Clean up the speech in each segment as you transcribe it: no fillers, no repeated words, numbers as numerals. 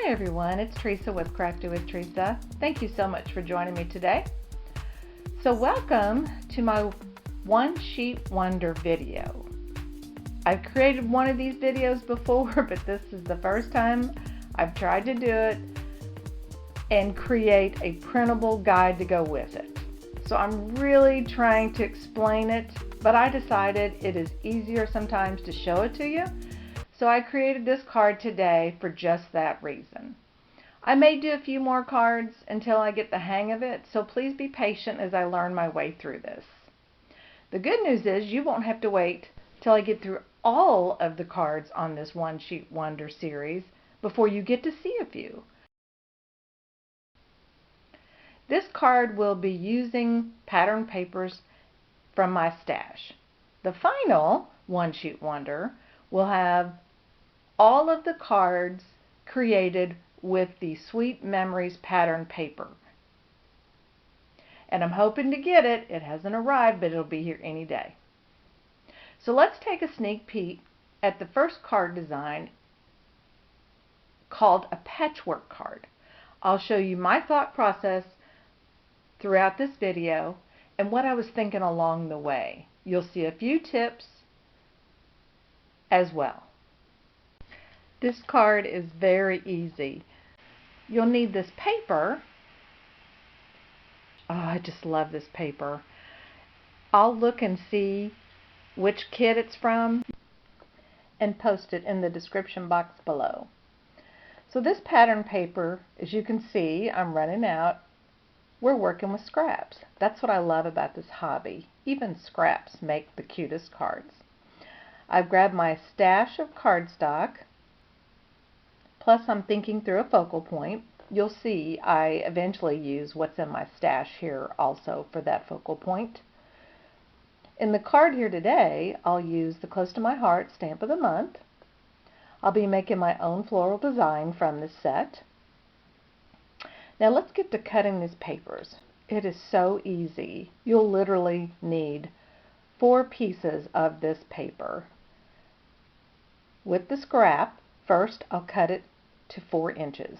Hi everyone, it's Teresa with Crafty with Theresa. Thank you so much for joining me today. So welcome to my One Sheet Wonder video. I've created one of these videos before, but this is the first time I've tried to do it and create a printable guide to go with it. So I'm really trying to explain it, but I decided it is easier sometimes to show it to you. So I created this card today for just that reason. I may do a few more cards until I get the hang of it, so please be patient as I learn my way through this. The good news is you won't have to wait till I get through all of the cards on this One Sheet Wonder series before you get to see a few. This card will be using pattern papers from my stash. The final One Sheet Wonder will have all of the cards created with the Sweet Memories pattern paper. And I'm hoping to get it. It hasn't arrived, but it'll be here any day. So let's take a sneak peek at the first card design called a patchwork card. I'll show you my thought process throughout this video and what I was thinking along the way. You'll see a few tips as well. This card is very easy. You'll need this paper. Oh, I just love this paper. I'll look and see which kit it's from and post it in the description box below. So this pattern paper, as you can see, I'm running out. We're working with scraps. That's what I love about this hobby. Even scraps make the cutest cards. I've grabbed my stash of cardstock. Plus, I'm thinking through a focal point. You'll see I eventually use what's in my stash here also for that focal point. In the card here today, I'll use the CloseToMyHeart Stamp of the Month. I'll be making my own floral design from this set. Now let's get to cutting these papers. It is so easy. You'll literally need 4 pieces of this paper. With the scrap, first I'll cut it to 4 inches.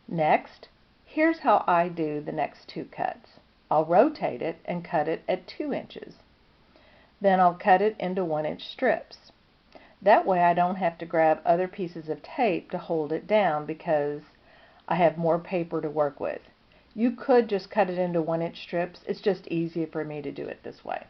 Next, here's how I do the next 2 cuts. I'll rotate it and cut it at 2 inches. Then I'll cut it into 1-inch strips. That way I don't have to grab other pieces of tape to hold it down because I have more paper to work with. You could just cut it into 1-inch strips. It's just easier for me to do it this way.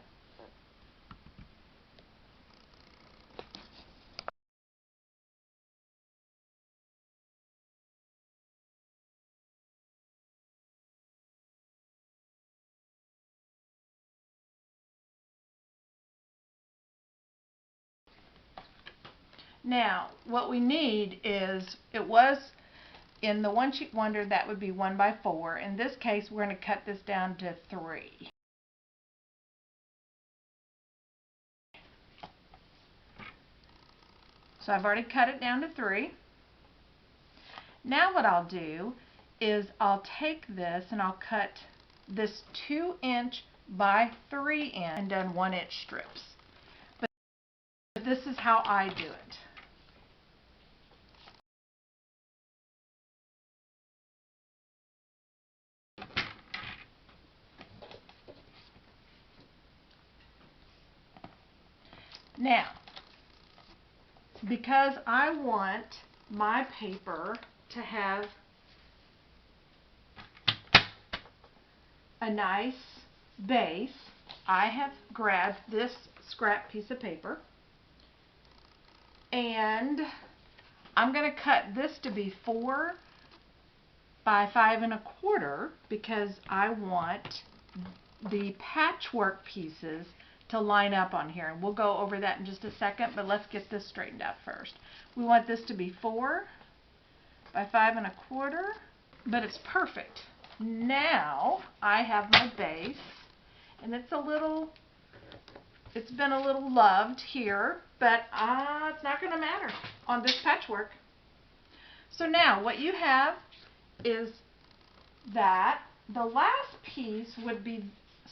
Now, what we need is, it was in the One Sheet Wonder, that would be 1 by 4. In this case, we're going to cut this down to 3. So I've already cut it down to 3. Now what I'll do is I'll take this and I'll cut this 2-inch by 3-inch and done 1-inch strips. But this is how I do it. Now, because I want my paper to have a nice base, I have grabbed this scrap piece of paper and I'm going to cut this to be 4 by 5 1/4 because I want the patchwork pieces to line up on here, and we'll go over that in just a second, but let's get this straightened out first. We want this to be 4 by 5 1/4, but it's perfect. Now I have my base, and it's been a little loved here, but it's not going to matter on this patchwork. So now what you have is that the last piece would be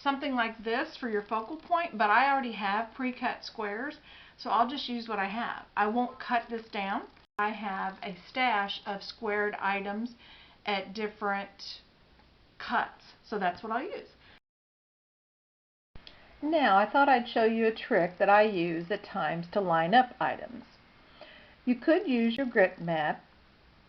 something like this for your focal point, but I already have pre-cut squares, so I'll just use what I have. I won't cut this down. I have a stash of squared items at different cuts, so that's what I'll use. Now I thought I'd show you a trick that I use at times to line up items. You could use your grit mat,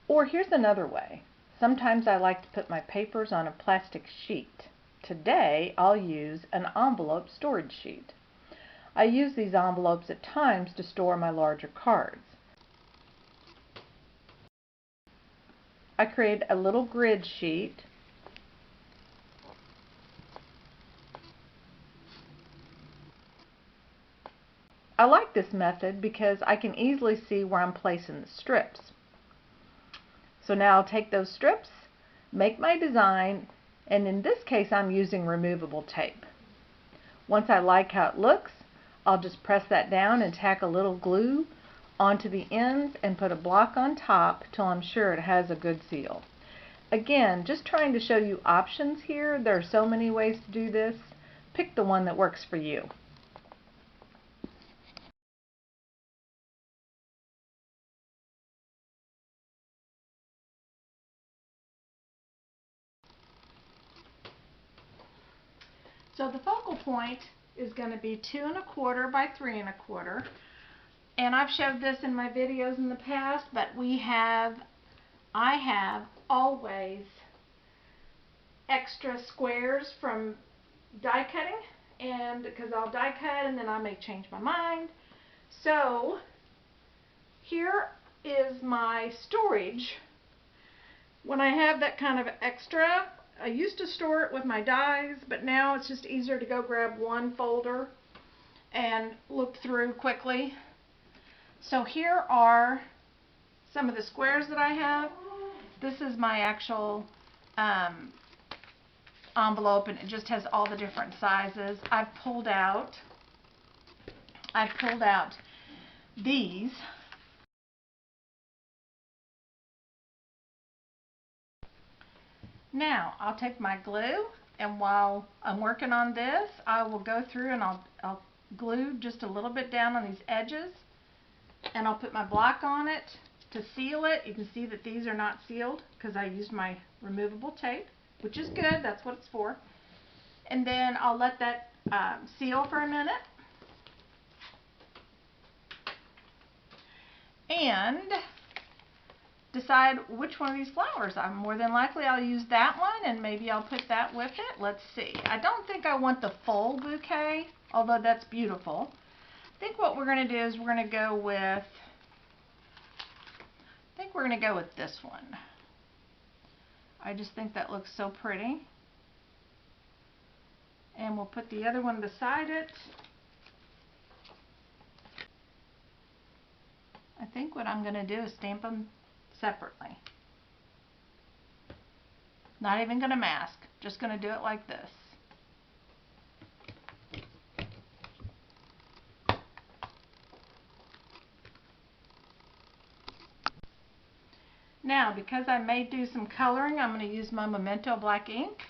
or here's another way. Sometimes I like to put my papers on a plastic sheet. Today I'll use an envelope storage sheet. I use these envelopes at times to store my larger cards. I create a little grid sheet. I like this method because I can easily see where I'm placing the strips. So now I'll take those strips, make my design, and in this case I'm using removable tape. Once I like how it looks, I'll just press that down and tack a little glue onto the ends and put a block on top till I'm sure it has a good seal. Again, just trying to show you options here. There are so many ways to do this. Pick the one that works for you. So the focal point is going to be 2 1/4 by 3 1/4. And I've showed this in my videos in the past, but I have always extra squares from die cutting, and because I'll die cut and then I may change my mind. So here is my storage. When I have that kind of extra, I used to store it with my dies, but now it's just easier to go grab one folder and look through quickly. So here are some of the squares that I have. This is my actual envelope, and it just has all the different sizes. I've pulled out these. Now I'll take my glue, and while I'm working on this, I will go through and I'll glue just a little bit down on these edges, and I'll put my block on it to seal it. You can see that these are not sealed because I used my removable tape, which is good. That's what it's for. And then I'll let that seal for a minute. And decide which one of these flowers. More than likely I'll use that one, and maybe I'll put that with it. Let's see. I don't think I want the full bouquet, although that's beautiful. I think what we're going to do is we're going to go with this one. I just think that looks so pretty. And we'll put the other one beside it. I think what I'm going to do is stamp them separately. Not even going to mask, just going to do it like this. Now, because I may do some coloring, I'm going to use my Memento black ink.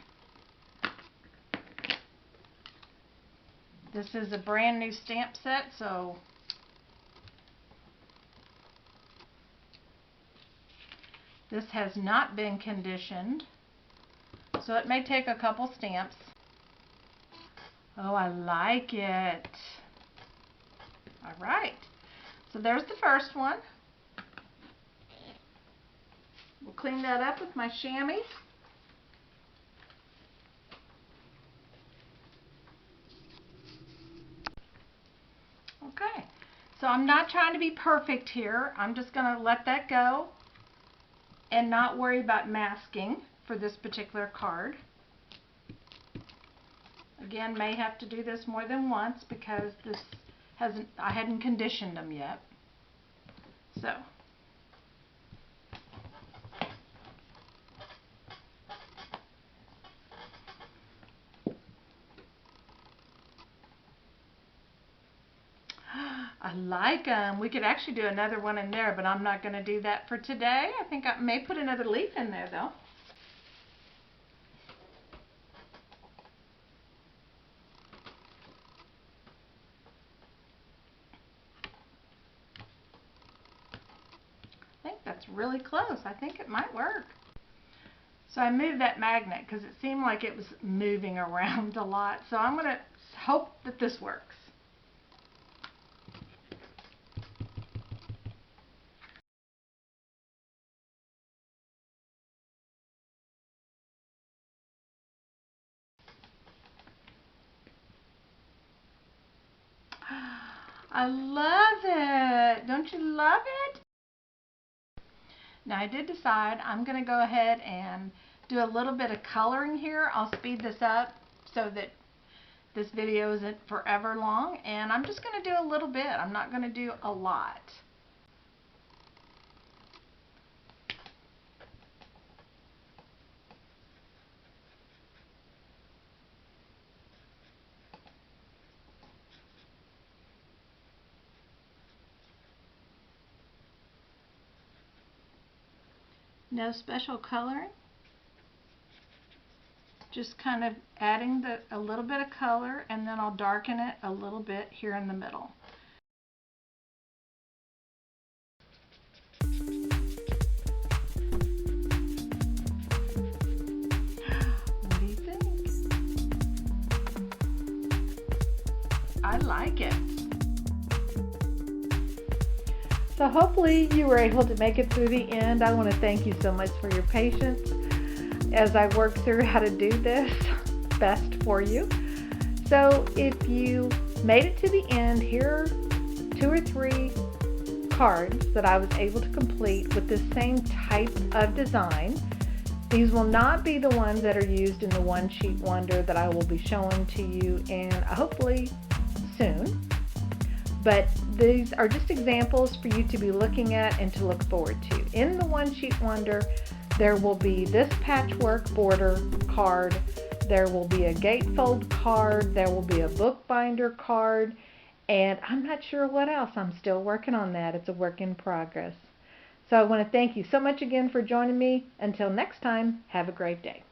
This is a brand new stamp set, so this has not been conditioned, so it may take a couple stamps. Oh, I like it. All right, so there's the first one. We'll clean that up with my chamois. Okay, so I'm not trying to be perfect here. I'm just going to let that go and not worry about masking for this particular card. Again, may have to do this more than once because I hadn't conditioned them yet. So I like them. We could actually do another one in there, but I'm not going to do that for today. I think I may put another leaf in there though. really close. I think it might work. So I moved that magnet because it seemed like it was moving around a lot. So I'm going to hope that this works. I love it. Don't you love it? Now I did decide I'm going to go ahead and do a little bit of coloring here. I'll speed this up so that this video isn't forever long, and I'm just going to do a little bit. I'm not going to do a lot. No special coloring. Just kind of adding a little bit of color, and then I'll darken it a little bit here in the middle. What do you think? I like it. So hopefully you were able to make it through the end. I want to thank you so much for your patience as I work through how to do this best for you. So if you made it to the end, here are 2 or 3 cards that I was able to complete with the same type of design. These will not be the ones that are used in the One Sheet Wonder that I will be showing to you and hopefully soon. But these are just examples for you to be looking at and to look forward to. In the One Sheet Wonder, there will be this patchwork border card, there will be a gatefold card, there will be a bookbinder card, and I'm not sure what else. I'm still working on that. It's a work in progress. So I want to thank you so much again for joining me. Until next time, have a great day.